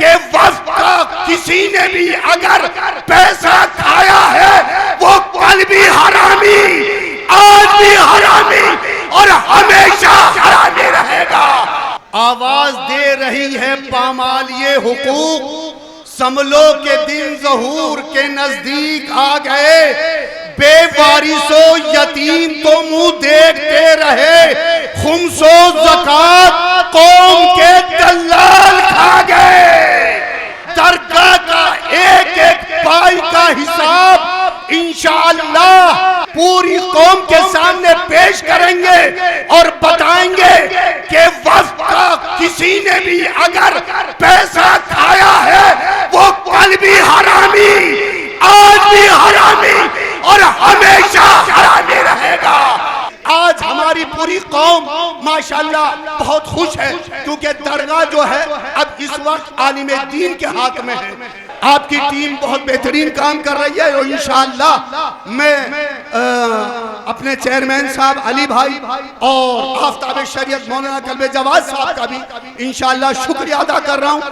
कि वक्त का किसी ने भी अगर पैसा खाया है वो कल भी हरामी, आज भी हरामी और हमेशा हरामी रहेगा। आवाज दे रही है पामाल ये हुकूक, समलो के दिन ज़हूर के नजदीक आ गए, बेवारिसो यतीम तो मुंह देखते रहे, खुम्सो ज़कात कौम के दलाल खा गए। दरगाह का एक एक पाई का हिसाब इंशाअल्लाह पूरी कौम के सामने पेश करेंगे और बताएंगे कि वक्त का किसी ने भी अगर पैसा खाया है वो कल भी हरामी, आज भी हरामी और हमेशा हरामी रहेगा। आज हमारी पूरी कौम माशाअल्लाह बहुत खुश है क्योंकि दरगाह जो है अब इस वक्त आलिम दीन के हाथ में है। आपकी टीम बहुत बेहतरीन काम कर रही है और इंशाअल्लाह मैं अपने चेयरमैन साहब अली भाई और आफ्ताब शरीयत मौलाना कल्बे जवाद साहब का भी इंशाअल्लाह शुक्रिया अदा कर रहा हूँ।